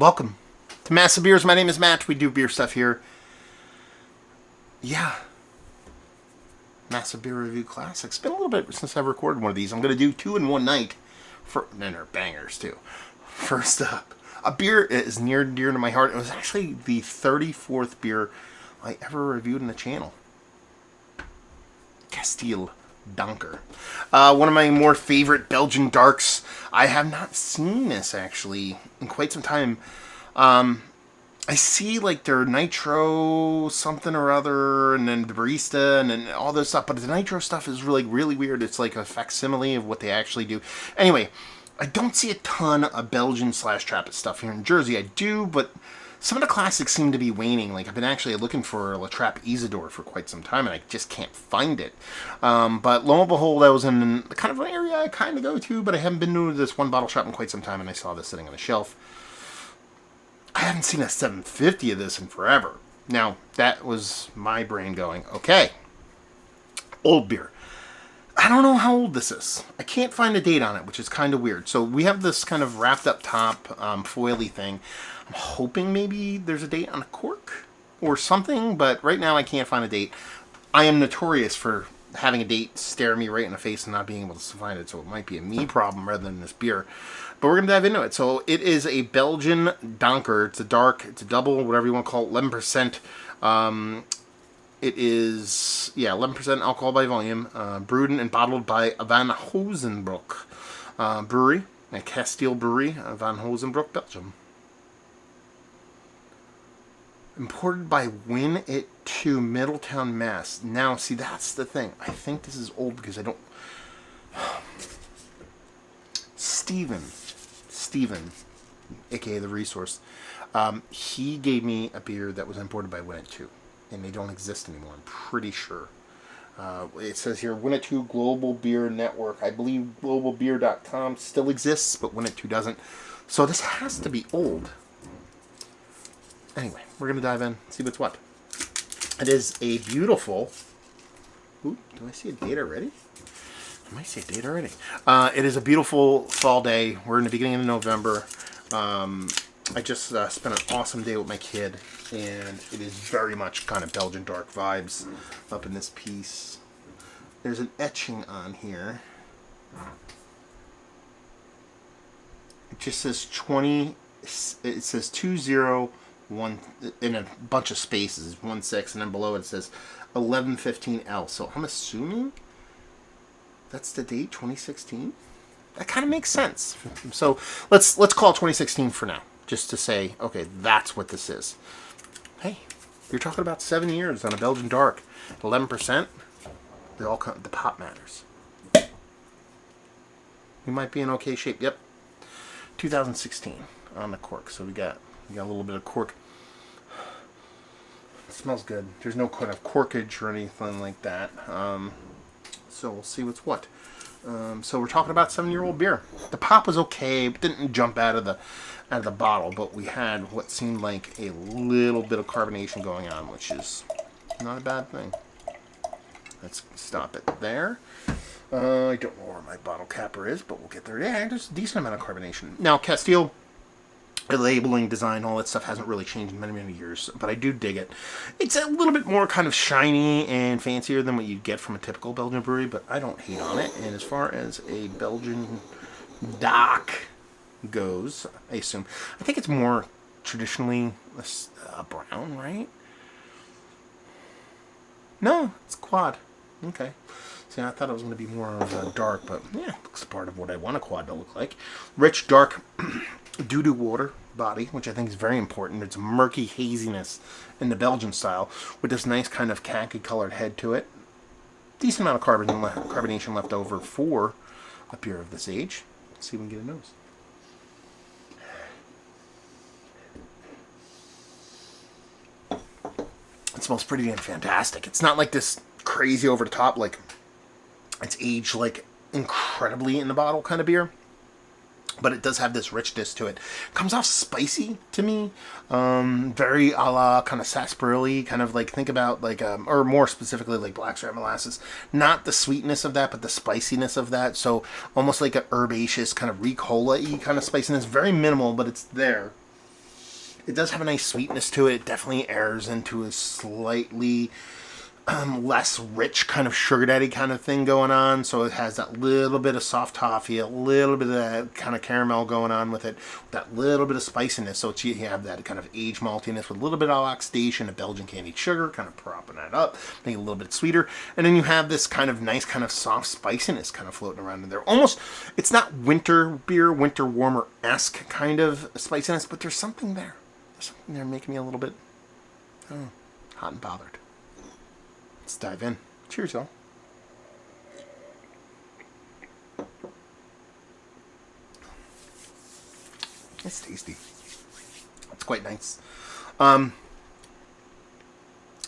Welcome to Massive Beers. My name is Matt. We do beer stuff here. Yeah. Massive Beer Review Classics. It's been a little bit since I've recorded one of these. I'm going to do two in one night. And they're bangers, too. First up, a beer is near and dear to my heart. It was actually the 34th beer I ever reviewed on the channel. Kasteel Donker. One of my more favorite Belgian darks. I have not seen this, actually, in quite some time. I see, like, their nitro something or other, and then the barista, and then all this stuff. But the nitro stuff is really weird. It's like a facsimile of what they actually do. Anyway, I don't see a ton of Belgian / Trappist stuff here in Jersey. I do, but some of the classics seem to be waning. Like, I've been actually looking for La Trappe Isidore for quite some time, and I just can't find it. But lo and behold, I was in the kind of an area I kind of go to, but I haven't been to this one bottle shop in quite some time, and I saw this sitting on a shelf. I haven't seen a 750 of this in forever. Now, that was my brain going, okay, old beer. I don't know how old this is. I can't find a date on it, which is kind of weird. So we have this kind of wrapped up top foily thing. I'm hoping maybe there's a date on a cork or something, but right now I can't find a date. I am notorious for having a date stare me right in the face and not being able to find it, so it might be a me problem rather than this beer. But we're going to dive into it. So it is a Belgian Donker. It's a dark, it's a double, whatever you want to call it, 11%. It is, 11% alcohol by volume, brewed and bottled by Van Honsebrouck Brewery, a Kasteel Brewery, Van Honsebrouck, Belgium. Imported by Win It to Middletown, Mass. Now, see, that's the thing. I think this is old because I don't... Steven, aka The Resource, he gave me a beer that was imported by Win It 2, and they don't exist anymore, I'm pretty sure. It says here, Win It 2 Global Beer Network. I believe globalbeer.com still exists, but Win It 2 doesn't. So this has to be old. Anyway, we're going to dive in, see what's what. It is a beautiful... Ooh, do I see a date already? I might see a date already. It is a beautiful fall day. We're in the beginning of November. I just spent an awesome day with my kid, and it is very much kind of Belgian dark vibes up in this piece. There's an etching on here. It just says 20... It says 20... one in a bunch of spaces, 16, and then below it says 1115L. So I'm assuming that's the date, 2016. That kind of makes sense. So let's call it 2016 for now, just to say, okay, that's what this is. Hey, you're talking about 7 years on a Belgian dark, 11%. They all come. The pop matters. We might be in okay shape. Yep, 2016 on the cork. So we got a little bit of cork. It smells good. There's no kind of corkage or anything like that. So we'll see what's what. So we're talking about 7-year-old beer. The pop was okay. It didn't jump out of the bottle, but we had what seemed like a little bit of carbonation going on, which is not a bad thing. Let's stop it there. I don't know where my bottle capper is, but we'll get there. Yeah, there's a decent amount of carbonation. Now, Kasteel, the labeling, design, all that stuff hasn't really changed in many years, but I do dig it. It's a little bit more kind of shiny and fancier than what you'd get from a typical Belgian brewery, but I don't hate on it. And as far as a Belgian dock goes, I think it's more traditionally a brown, right? No, it's quad. Okay. See, I thought it was going to be more of a dark, but yeah, it looks part of what I want a quad to look like. Rich, dark, doo-doo water body, which I think is very important. It's murky haziness in the Belgian style with this nice kind of khaki colored head to it. Decent amount of carbonation left over for a beer of this age. Let's see if we can get a nose. It smells pretty damn fantastic. It's not like this crazy over the top, like it's aged like incredibly in the bottle kind of beer. But it does have this richness to it. Comes off spicy to me. Very a la kind of sarsaparilla, kind of like, think about like, or more specifically like blackstrap molasses. Not the sweetness of that, but the spiciness of that. So almost like a herbaceous kind of Ricola-y kind of spiciness. Very minimal, but it's there. It does have a nice sweetness to it. It definitely airs into a slightly less rich kind of sugar daddy kind of thing going on. So it has that little bit of soft toffee, a little bit of that kind of caramel going on with it, that little bit of spiciness. So you have that kind of aged maltiness with a little bit of oxidation, a Belgian candied sugar, kind of propping that up, making it a little bit sweeter. And then you have this kind of nice kind of soft spiciness kind of floating around in there. Almost, it's not winter beer, winter warmer-esque kind of spiciness, but there's something there. There's something there making me a little bit hot and bothered. Let's dive in. Cheers, y'all. It's tasty. It's quite nice.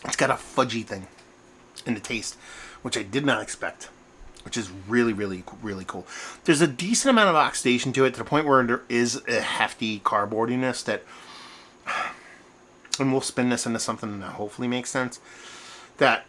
It's got a fudgy thing in the taste, which I did not expect, which is really, really, really cool. There's a decent amount of oxidation to it, to the point where there is a hefty cardboardiness that, and we'll spin this into something that hopefully makes sense, that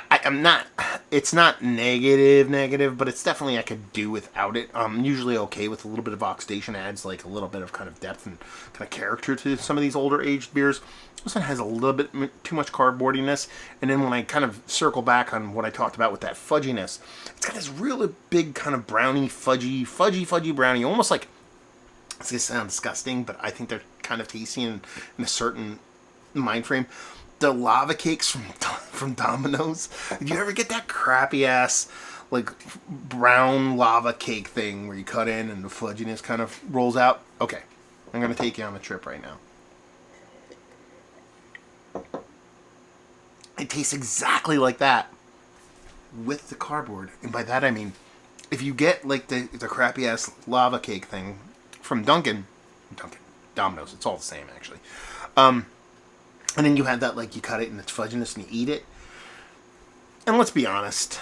I'm not, it's not negative, but it's definitely I could do without it. I'm usually okay with a little bit of oxidation. Adds like a little bit of kind of depth and kind of character to some of these older aged beers. This one has a little bit too much cardboardiness. And then when I kind of circle back on what I talked about with that fudginess, it's got this really big kind of brownie, fudgy brownie. Almost like, it's going to sound disgusting, but I think they're kind of tasty in a certain mind frame. The lava cakes from Domino's. Did you ever get that crappy ass like brown lava cake thing where you cut in and the fudginess kind of rolls out? Okay, I'm gonna take you on a trip right now. It tastes exactly like that with the cardboard, and by that I mean if you get like the crappy ass lava cake thing from Domino's, it's all the same actually. And then you have that, like, you cut it and it's fudginess and you eat it. And let's be honest,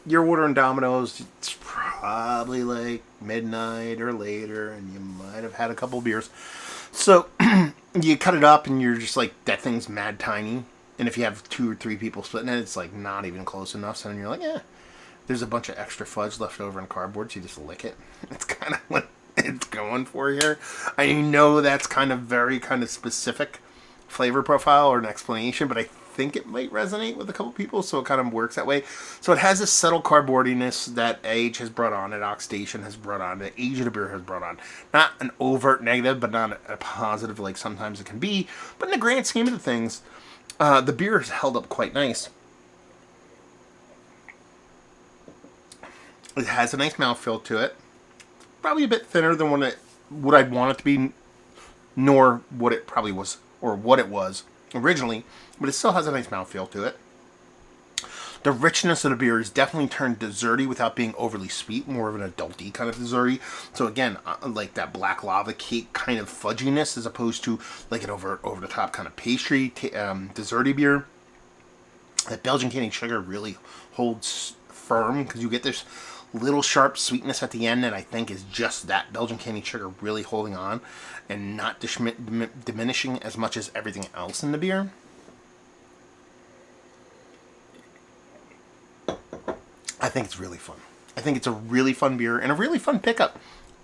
you're ordering Domino's, it's probably like midnight or later, and you might have had a couple beers. So you cut it up and you're just like, that thing's mad tiny. And if you have 2 or 3 people splitting it, it's like not even close enough. So then you're like, there's a bunch of extra fudge left over in cardboard, so you just lick it. It's kind of what it's going for here. I know that's kind of very kind of specific flavor profile or an explanation, but I think it might resonate with a couple people, so it kind of works that way. So it has this subtle cardboardiness that age has brought on, that oxidation has brought on, that age of the beer has brought on. Not an overt negative, but not a positive like sometimes it can be. But in the grand scheme of the things, the beer has held up quite nice. It has a nice mouthfeel to it. Probably a bit thinner than what I'd want it to be, nor what it probably was, or what it was originally, but it still has a nice mouthfeel to it. The richness of the beer is definitely turned desserty without being overly sweet, more of an adulty kind of desserty. So again, like that black lava cake kind of fudginess as opposed to like an over the top kind of pastry desserty beer. That Belgian candied sugar really holds firm because you get this little sharp sweetness at the end that I think is just that Belgian candied sugar really holding on and not diminishing as much as everything else in the beer. I think it's really fun. I think it's a really fun beer and a really fun pickup.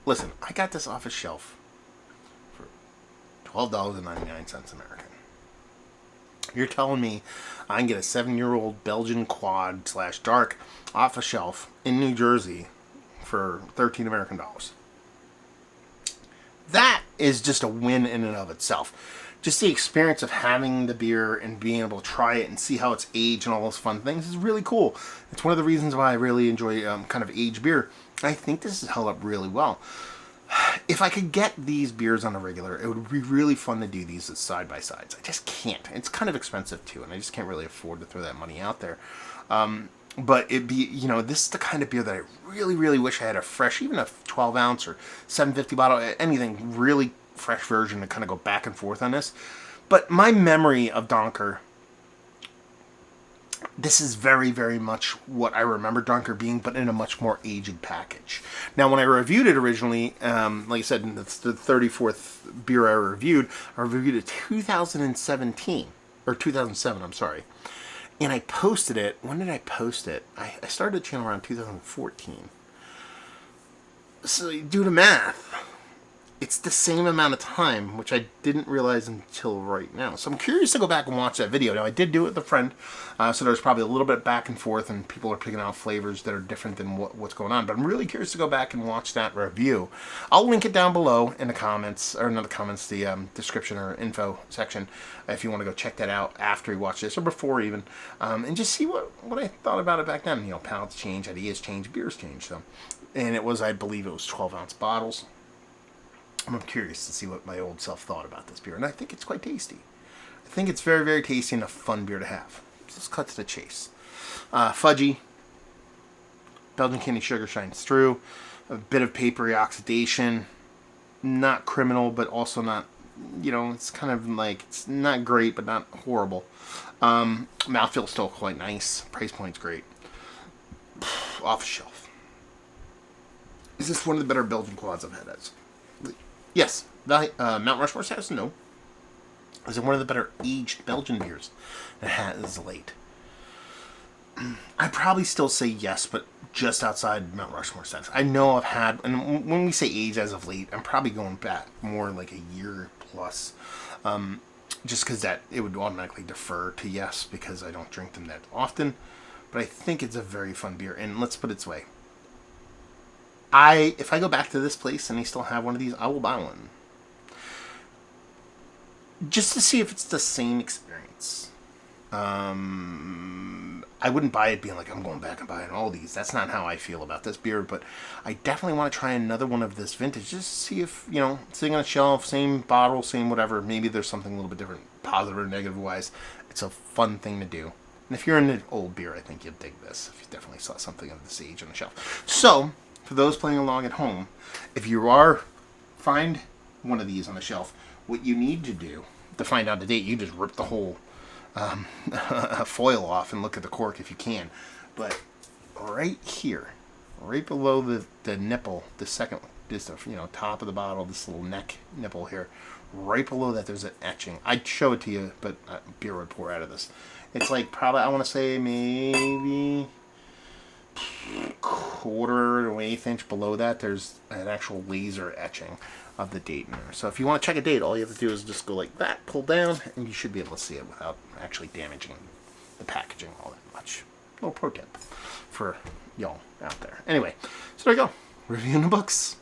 Listen, I got this off a shelf for $12.99 American. You're telling me I can get a 7-year-old Belgian quad / dark off a shelf in New Jersey for $13 American dollars. That is just a win in and of itself. Just the experience of having the beer and being able to try it and see how it's aged and all those fun things is really cool. It's one of the reasons why I really enjoy kind of aged beer. I think this has held up really well. If I could get these beers on a regular, it would be really fun to do these as side-by-sides. I just can't. It's kind of expensive, too, and I just can't really afford to throw that money out there. But it'd be, this is the kind of beer that I really, really wish I had a fresh, even a 12-ounce or 750 bottle, anything really fresh version to kind of go back and forth on this. But my memory of Donker, this is very, very much what I remember Donker being, but in a much more aged package. Now, when I reviewed it originally, like I said, it's the 34th beer I reviewed it 2017, or 2007, I'm sorry. And I posted it, when did I post it? I started the channel around 2014. So do the math. it's the same amount of time, which I didn't realize until right now. So I'm curious to go back and watch that video. Now, I did do it with a friend, so there's probably a little bit back and forth, and people are picking out flavors that are different than what's going on. But I'm really curious to go back and watch that review. I'll link it down below in the comments, or not the comments, the description or info section, if you want to go check that out after you watch this, or before even, and just see what I thought about it back then. You know, palates change, ideas change, beers change. So, and it was, I believe it was 12-ounce bottles. I'm curious to see what my old self thought about this beer, and I think it's quite tasty. I think it's very, very tasty and a fun beer to have. So let's cut to the chase. Fudgy. Belgian candy sugar shines through. A bit of papery oxidation. Not criminal, but also not, you know, it's kind of like, it's not great, but not horrible. Mouthfeel still quite nice. Price point's great. Off the shelf. Is this one of the better Belgian quads I've had? Yes. Mount Rushmore says no. Is it one of the better aged Belgian beers that has late? I'd probably still say yes, but just outside Mount Rushmore status. I know I've had, and when we say age as of late, I'm probably going back more like a year plus. Just because that it would automatically defer to yes, because I don't drink them that often. But I think it's a very fun beer, and let's put it this way. If I go back to this place and they still have one of these, I will buy one. Just to see if it's the same experience. I wouldn't buy it being like, I'm going back and buying all these. That's not how I feel about this beer, but I definitely want to try another one of this vintage, just to see if, you know, sitting on a shelf, same bottle, same whatever, maybe there's something a little bit different, positive or negative wise. It's a fun thing to do. And if you're into old beer, I think you'd dig this, if you definitely saw something of this age on the shelf. So, for those playing along at home, if you find one of these on the shelf, what you need to do to find out the date, you just rip the whole foil off and look at the cork if you can. But right here, right below the nipple, the second, this, you know, top of the bottle, this little neck nipple here, right below that there's an etching. I'd show it to you, but beer would pour out of this. It's like probably, I want to say maybe quarter to an eighth inch below that, there's an actual laser etching of the date in there. So if you want to check a date, all you have to do is just go like that, pull down, and you should be able to see it without actually damaging the packaging all that much. Little pro tip for y'all out there. Anyway, so there you go. Reviewing the books.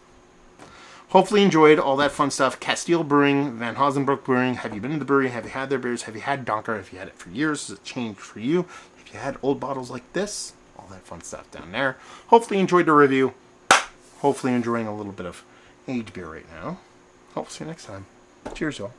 Hopefully enjoyed all that fun stuff. Kasteel Brewing, Van Honsebrouck Brewing. Have you been to the brewery? Have you had their beers? Have you had Donker? Have you had it for years? Has it changed for you? Have you had old bottles like this? All that fun stuff down there. Hopefully enjoyed the review. Hopefully enjoying a little bit of aged beer right now. Hope to see you next time. Cheers, y'all.